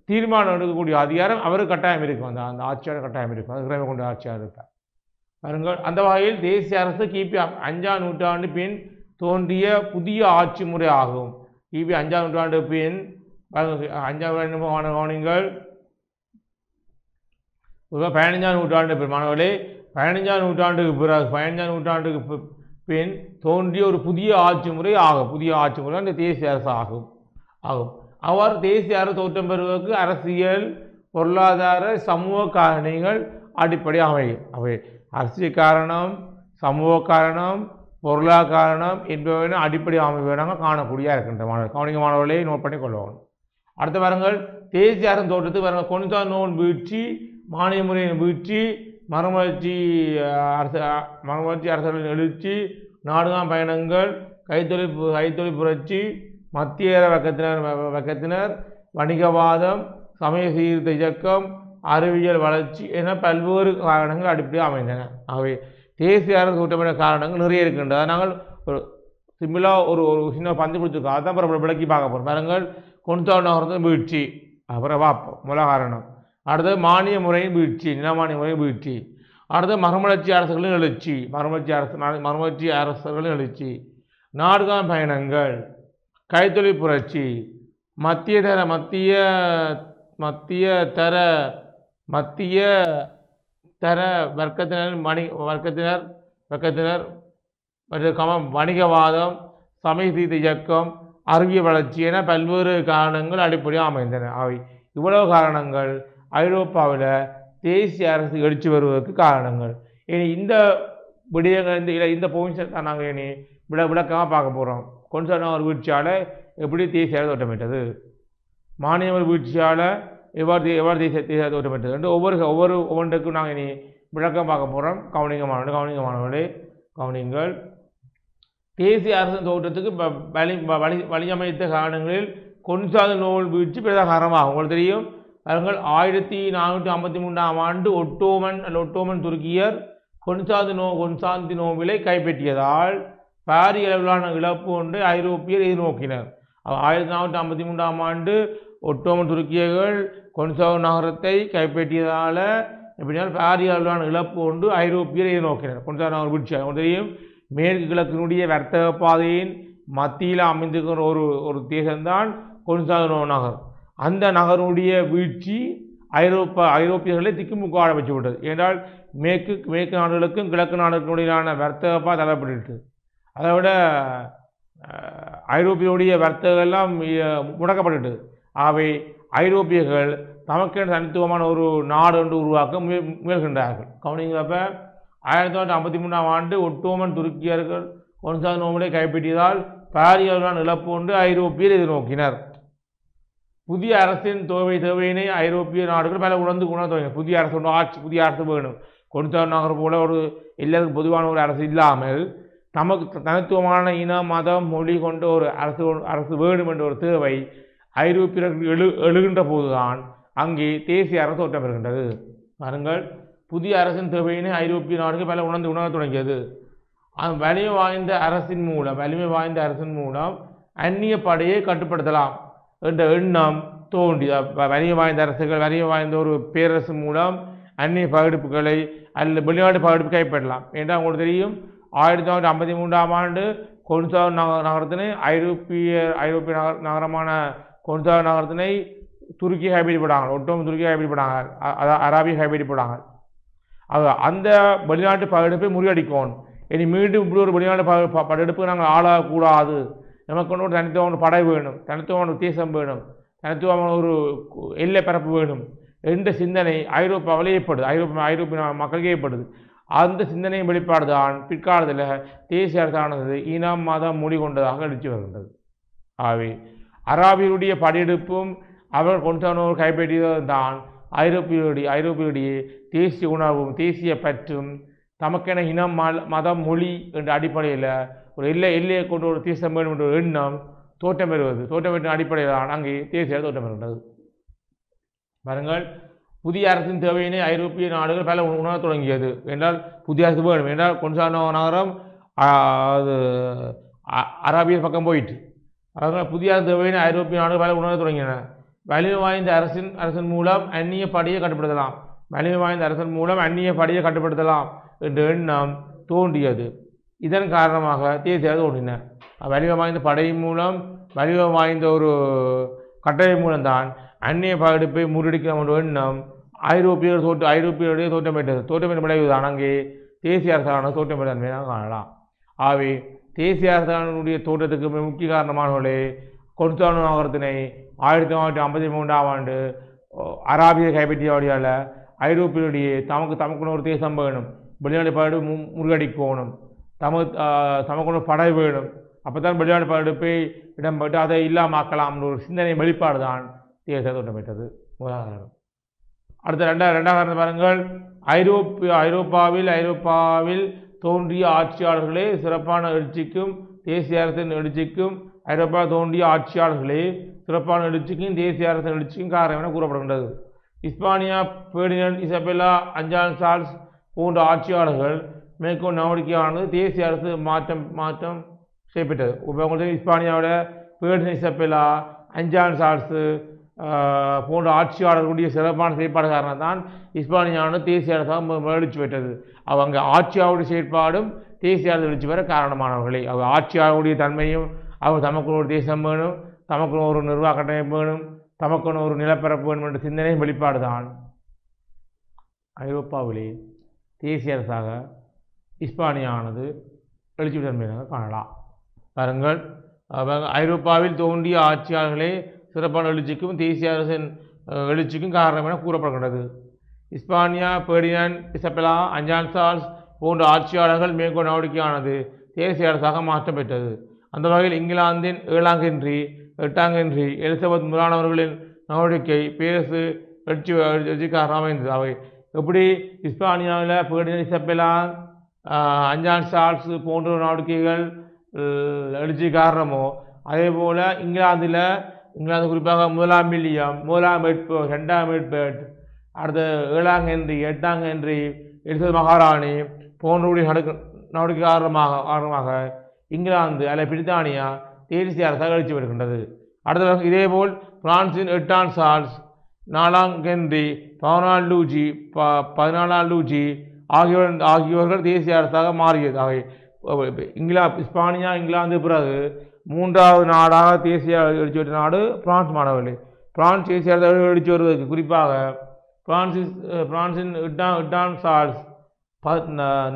தீர்மானம் எடுக்கக்கூடிய அதிகாரம் அவருக்கு கட்டாயம் இருக்கும். அந்த ஆட்சியாளர் கட்டாயம் இருக்கும். அது இறமை கொண்ட ஆட்சியாளர் இருப்பார். பாருங்கள், அந்த வகையில் தேசிய அரசு கிபி 5ஆம் நூற்றாண்டு பின் தோன்றிய புதிய ஆட்சி முறை ஆகும். கிபி 5ஆம் நூற்றாண்டு பின் 5ஆம் கவனிங்கள், 15ஆம் நூற்றாண்டு பின் மாணவர்களே, 15ஆம் நூற்றாண்டுக்கு பிறகு 15ஆம் நூற்றாண்டுக்கு பின் தோன்றிய ஒரு புதிய ஆட்சி முறை ஆகும். புதிய ஆட்சி முறை அந்த தேசிய அரசு ஆகும். அவ்வாறு தேசிய அரசு தோற்றம் பெறுவதற்கு அரசியல், பொருளாதார, சமூக காரணிகள் அடிப்படை அமையும். அவை அரசியல் காரணம், சமூக காரணம், பொருளாதார காரணம் என்பவை அடிப்படை அமைவை நாங்கள் காணக்கூடிய இருக்கின்ற மாணவர்கள். கவனிக்க மாணவர்களே, நோட் பண்ணி கொள்வோம். அடுத்த பாருங்கள், தேசிய அரசு தோற்றத்துக்கு பாருங்கள், கொன்சானோன் வீழ்ச்சி, மானிய முறையின் வீழ்ச்சி, மறுமலர்ச்சி அரசுகளின் எழுச்சி, நாடுகாம் பயணங்கள், கைத்தொழில் புரட்சி, மத்திய வக்கத்தினர், வணிகவாதம், சமய சீர்திருத்த இயக்கம், அறிவியல் வளர்ச்சி என பல்வேறு காரணங்கள் அடிப்படையாக அமைந்தன. ஆகவே தேசிய அரசு கூட்டப்பட்ட காரணங்கள் நிறைய இருக்கின்றன. நாங்கள் ஒரு சிம்பிளாக ஒரு சின்ன பந்து பிடிச்சிருக்கோம். அதுதான் அப்புறம் விளக்கி பார்க்க போகிறோம். பாருங்கள், கொன்சான் நகரத்தின் வீழ்ச்சி, அப்புறம் வாப்போம் முதல் காரணம். அடுத்தது மானிய முறையின் வீழ்ச்சி, நிலமானிய முறையின் வீழ்ச்சி. அடுத்தது மறுமலர்ச்சி அரசுகளின் எழுச்சி, மறுமலர்ச்சி அரசுகளின் எழுச்சி, நாடுகாம் பயணங்கள், கைத்தொழில் புரட்சி, மத்திய தர வர்க்கத்தினர் மற்றும் வணிகவாதம், சமய சீர்திருத்த இயக்கம், அறிவியல் வளர்ச்சி என பல்வேறு காரணங்கள் அடிப்படையாக அமைந்தன. அவை இவ்வளவு காரணங்கள் ஐரோப்பாவில் தேசிய அரசு எழுச்சி வருவதற்கு காரணங்கள். இனி இந்த விடயங்கள் இந்த பாயிண்ட்ஸை தான் நாங்கள் இனி விளக்கமாக பார்க்க போகிறோம். கொன்சானோர் வீழ்ச்சியால் எப்படி தேசிய அரசு தோற்றமிட்டது, மானியவர் வீழ்ச்சியால் எவ்வாறு தேசிய தோற்றமிட்டது என்று ஒவ்வொன்றுக்கும் நாங்கள் இனி விளக்கம் பார்க்க போகிறோம். கவனிங்கமானவர்களே, கவனிங்கள். தேசிய அரசின் தோற்றத்துக்கு வழியமைத்த காரணங்களில் கொன்சானோர் வீழ்ச்சி பிரதான காரணமாகும். உங்களுக்கு தெரியும், அவர்கள் 1453ஆம் ஆண்டு ஒட்டோமன் துருக்கியர் கொன்ஸ்டாந்தினோபிளை கைப்பற்றியதால் பாரிய அளவிலான இழப்பு ஒன்றை ஐரோப்பியர் எதிர்நோக்கினர். 1453ஆம் ஆண்டு ஒட்டோமன் துருக்கியர்கள் கொன்ஸ்டாந்தினோபிள் நகரத்தை கைப்பற்றியதால் எப்படினால் பாரிய அளவிலான இழப்பு ஒன்று ஐரோப்பியர் எதிர்நோக்கினர். கொன்ஸ்டாந்தினோபிள் வீழ்ச்சி தெரியும், மேற்கு கிழக்கினுடைய வர்த்தக பாதையின் மத்தியில் அமைந்திருக்கிற ஒரு தேசம்தான் கொன்ஸ்டாந்தினோபிள் நகர். அந்த நகருடைய வீழ்ச்சி ஐரோப்பியர்களை திக்குமுக்காட வச்சு விட்டது. ஏனென்றால் மேற்கு நாடுகளுக்கும் கிழக்கு நாடுகளுடைய வர்த்தகப்பாக தள்ளப்பட்டு, அதை விட ஐரோப்பியருடைய வர்த்தகம் எல்லாம் முடக்கப்பட்டு, ஆகவே ஐரோப்பியர்கள் தமக்கென தனித்துவமான ஒரு நாடு ஒன்று உருவாக்க முயல்கின்றார்கள். கவனிங்களப்ப 1953ஆம் ஆண்டு ஒட்டோமன் துருக்கியர்கள் கொன்ஸ்டாந்தினோபிளை கைப்பற்றியதால் பாரிய அளவிலான இழப்பு ஒன்று ஐரோப்பியர் எதிர்நோக்கினர். புதிய அரசின் தேவையினை ஐரோப்பிய நாடுகள் பல உணர்ந்து தொடங்கின. புதிய அரசு ஒன்று ஆட்சி, புதிய அரசு வேணும். கொடுத்தார் நகர் போல ஒரு எல்லாருக்கும் பொதுவான ஒரு அரசு இல்லாமல் தமக்கு தனித்துவமான இன மதம் மொழி கொண்ட ஒரு அரசு வேணும் என்ற ஒரு தேவை ஐரோப்பியர்கள் எழுகின்ற போதுதான் அங்கே தேசிய அரசு தோற்றம் பெறுகின்றது. பாருங்கள், புதிய அரசின் தேவையினை ஐரோப்பிய நாடுகள் பல உணர தொடங்கியது. வலிமை வாய்ந்த அரசின் மூலம் அந்நிய படையை கட்டுப்படுத்தலாம் என்ற எண்ணம் தோன்றி வலிமை வாய்ந்த அரசுகள் வலிமை வாய்ந்த ஒரு பேரரசு மூலம் அந்நிய பகெடுப்புகளை அல்லது வெளிநாட்டு பகெடுப்பு கைப்பற்றலாம். என்றால் உங்களுக்கு தெரியும், 1953ஆம் ஆண்டு கொன்சாவ் நகரத்தினை ஐரோப்பிய நகரமான கொன்சாவ் நகரத்தினை துருக்கி கைப்பற்றிவிட்டாங்க. ஒட்டோம் துருக்கி கைப்பற்றிவிட்டாங்க, அராபிய கைப்பற்றிவிட்டாங்க. அந்த வெளிநாட்டு பகெடுப்பை முறியடிக்கணும். இனி மீண்டும் இப்படி ஒரு வெளிநாட்டு படையெடுப்பு நாங்கள் ஆளாகக்கூடாது. நமக்கு ஒன்று தனித்துவமான படை வேணும், தனித்துவமான உத்தேசம் வேணும், தனித்துவமான ஒரு எல்லை பரப்பு வேணும் என்ற சிந்தனை ஐரோப்பாவில் ஏற்படுது, ஐரோப்பிய மக்களுக்கு ஏற்படுது. அந்த சிந்தனையின் வெளிப்பாடு தான் பிற்காலத்தில் தேசிய அரசானது இனம் மதம் மொழி கொண்டதாக எழுச்சி வருகின்றது. ஆகவே அராபியருடைய படையெடுப்பும் அவர் கொண்டவர் கைப்பற்றியது தான் ஐரோப்பியருடைய தேசிய உணர்வும் தேசிய பற்றும் தமக்கென இனம் மதம் மொழி என்ற அடிப்படையில் ஒரு எல்லையை கொண்டு ஒரு தேசம் வேண்டும் என்ற ஒரு எண்ணம் தோற்றம் பெற்ற அடிப்படையில் தான் அங்கே தேசிய தோற்றம் பெறுகின்றது. பாருங்கள், புதிய அரசின் தேவையினை ஐரோப்பிய நாடுகள் பல உணர தொடங்கியது. என்றால் புதிய அரசு வேணும் என்றால் கொன்சாவ் நகரம் அது அராபியர் பக்கம் போயிட்டு, அதனால் புதிய அரசு தேவையினை ஐரோப்பிய நாடுகள் பல உணர தொடங்கின. வலிமை வாய்ந்த அரசின் மூலம் அந்நிய படையை கட்டுப்படுத்தலாம் என்ற எண்ணம் தோன்றியது. இதன் காரணமாக தேசிய தோன்றின. வலிமை வாய்ந்த படையின் மூலம் வலிமை வாய்ந்த ஒரு கட்டளை மூலம்தான் அந்நிய படையெடுப்பை முறியடிக்கும் என்ற எண்ணம் ஐரோப்பியருடைய தோற்றம் பெற்ற விளைவுதான் அங்கே தேசிய அரசாங்கம் தோற்றம் பெற்ற தன்மையை நாம் காணலாம். ஆகவே தேசிய அரசாங்கத்துடைய தோற்றத்துக்கு முக்கிய காரணமானவர்களே கொன்சாவ் நகரத்தினை 1953ஆம் ஆண்டு அராபியர் கைப்பற்றியபடியால் ஐரோப்பியருடைய தமக்குன்னு ஒரு தேசம் வேணும், வெளிநாடு படையெடுப்பு முறியடிக்கணும், தமக்குன்னு படை வேணும், அப்போ தான் வெளிநாடு படையெடுப்பை இடம்பெற்று அதை இல்லாமக்கலாம் ஒரு சிந்தனை வெளிப்பாடு தான் தேசிய தோற்றம் பெற்றது. உதாரணம். அடுத்த ரெண்டாவது பாருங்கள், ஐரோப்பாவில் தோன்றிய ஆட்சியாளர்களே சிறப்பான எழுச்சிக்கும் தேசிய அரசின் எழுச்சிக்கும் ஐரோப்பாவில் தோன்றிய ஆட்சியாளர்களே சிறப்பான எழுச்சிக்கும் தேசிய அரசின் எழுச்சிக்கும் காரணம் என கூறப்படுகின்றது. Hispania Ferdinand Isabella Anjaan Charles போன்ற ஆட்சியாளர்கள் மேற்கொண்ட நடவடிக்கையானது தேசிய அரசு மாற்றம் செய்யப்பட்டது. இப்போ உங்களுக்கு இஸ்பானியாவோட பெர்டினண்ட் இசபெல்லா அஞ்சான் சார்ல்ஸ் போன்ற ஆட்சியாளர்களுடைய சிறப்பான செயற்பாடு காரணம் தான் இஸ்பானியானது தேசிய அரசாங்கம் எழுச்சி பெற்றது. அவங்க ஆட்சியாளருடைய செயற்பாடும் தேசிய அரசு எழுச்சி பெற காரணமானவர்களே. அவங்க ஆட்சியாளருடைய தன்மையும் அவங்க தமக்கு ஒரு தேசம் வேணும், தமக்கு ஒரு நிர்வாக கட்டமைப்பு வேணும், தமக்கு ஒரு நிலப்பரப்பு வேணும் என்ற சிந்தனை வெளிப்பாடு தான் ஐரோப்பாவிலே தேசிய அரசாக இஸ்பானியானது எழுச்சி தன்மையாக காணலாம். பாருங்கள், ஐரோப்பாவில் தோன்றிய ஆட்சியாளர்களே சிறப்பான எழுச்சிக்கும் தேசிய அரசின் எழுச்சிக்கும் காரணம் என கூறப்படுகின்றது. Hispania Ferdinand Isabella Anjaan Charles போன்ற ஆட்சியாளர்கள் மேற்கொண்ட நடவடிக்கையானது தேசிய அரசாக மாற்றம் பெற்றது. அந்த வகையில் இங்கிலாந்தின் 7ஆம் ஹென்றி 8ஆம் ஹென்றி எலிசபெத் முதலானவர்களின் நடவடிக்கை பேரரசு எழுச்சிக்காக அமைந்தது. அவை எப்படி இஸ்பானியாவில் பெர்டினண்ட் இசபெல்லா அஞ்சான் சார்ல்ஸ் போன்ற நடவடிக்கைகள் எழுச்சி காரணமோ அதே போல் இங்கிலாந்து குறிப்பாக 1ஆம் வில்லியம் 1ஆம் எட்வர்ட் 2ஆம் எட்வர்ட் அடுத்த 7ஆம் ஹென்றி 8ஆம் ஹென்றி எலிசபெத் மகாராணி போன்றவருடைய நடவடிக்கை காரணமாக இங்கிலாந்து அல்லது பிரித்தானியா தேசிய அரசாக எழுச்சி வருகின்றது. அடுத்த இதேபோல் பிரான்சின் 8ஆம் சார்ல்ஸ் 4ஆம் ஹென்றி 14ஆம் லூஜி ஆகியோர்கள் தேசிய அரசாக மாறியது. அவை இஸ்பானியா இங்கிலாந்து பிறகு 3வது நாடாக தேசிய எழுச்சி பெற்ற நாடு பிரான்ஸ் மாணவர்களே. பிரான்ஸ் தேசிய அரசாக எழுச்சி வருவதற்கு குறிப்பாக பிரான்சின் 8ஆம் சார்ல்ஸ்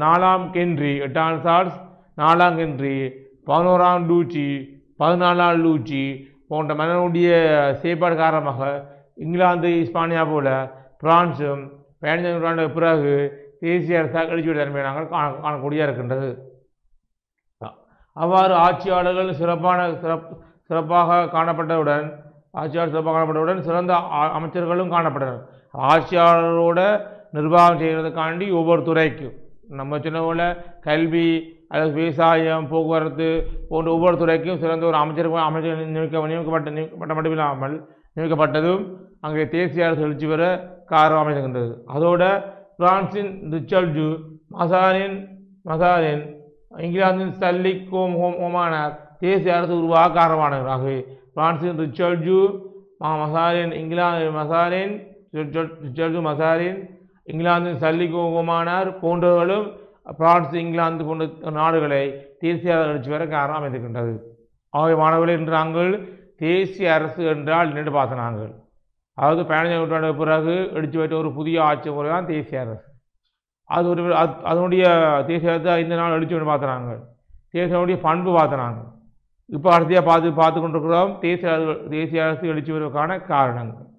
4ஆம் ஹென்றி 8ஆம் சார்ல்ஸ் 4ஆம் ஹென்றி 11ஆம் லூச்சி 14ஆம் லூச்சி போன்ற மன்னனுடைய செயற்பாடு காரணமாக இங்கிலாந்து இஸ்பானியா போல பிரான்ஸும் 15ஆம் நூற்றாண்டுக்கு பிறகு தேசிய அரசாக எழுச்சி பெற்ற தன்மையை நாங்கள் காணக்கூடிய இருக்கின்றது. அவ்வாறு ஆட்சியாளர்கள் சிறப்பாக காணப்பட்டவுடன் சிறந்த அமைச்சர்களும் காணப்பட்டனர். ஆட்சியாளரோட நிர்வாகம் செய்கிறதுக்காண்டி ஒவ்வொரு துறைக்கும் நம்ம சின்னவோல கல்வி அல்லது விவசாயம் போக்குவரத்து போன்ற ஒவ்வொரு துறைக்கும் சிறந்த ஒரு அமைச்சர் நியமிக்கப்பட்ட மட்டுமில்லாமல் நியமிக்கப்பட்டதும் அங்கே தேசிய அரசு எழுச்சி பெற காரணம் அமைகின்றது. அதோட பிரான்சின் ரிச்சர்டு மசாரின் இங்கிலாந்தின் ஸ்டன்லி கோமானார் தேசிய அரசு உருவாக காரணமானவர். ஆகவே பிரான்சின் ரிச்சர்டு மசாரின் இங்கிலாந்தின் ஸ்டன்லி கோமானார் போன்றவர்களும் பிரான்ஸ் இங்கிலாந்து போன்ற நாடுகளை தேசிய அரசு எழுச்சி பெற காரணம் அமைந்திருக்கின்றது. ஆகவே மாணவர்கள் இன்று நாங்கள் தேசிய அரசு என்றால் நின்று பார்த்த நாங்கள் அதாவது 15ஆம் நூற்றாண்டுக்கு பிறகு எடுத்து வைத்த ஒரு புதிய ஆட்சி முறை தான் தேசிய அரசு. அதனுடைய தேசிய அரசு 5 நாள் எடுத்து வந்து பார்த்துனாங்க. தேசியனுடைய பண்பு பார்த்துனாங்க. இப்போ அடுத்தையாக பார்த்து கொண்டிருக்கிறோம் தேசிய அரசு எழுச்சி வருவதற்கான காரணங்கள்.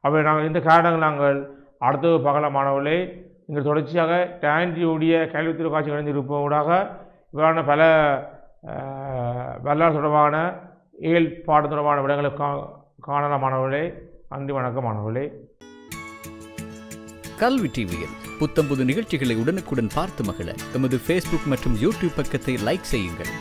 அப்போ நாங்கள் இந்த காரணங்கள் நாங்கள் அடுத்த பகலமானவர்களே நீங்கள் தொடர்ச்சியாக டான்டியுடைய கல்வி தொலைக்காட்சி இணைந்திருப்பவர்களாக இவ்வாறான பல வரலாறு தொடர்பான பாடம் தொடர்பான விடங்களை காணலாமானவர்களே. நன்றி, வணக்கம் மாணவர்களே. கல்வி டிவியில் புத்தம்புது நிகழ்ச்சிகளை உடனுக்குடன் பார்த்து மகிழ எமது ஃபேஸ்புக் மற்றும் யூடியூப் பக்கத்தை லைக் செய்யுங்கள்.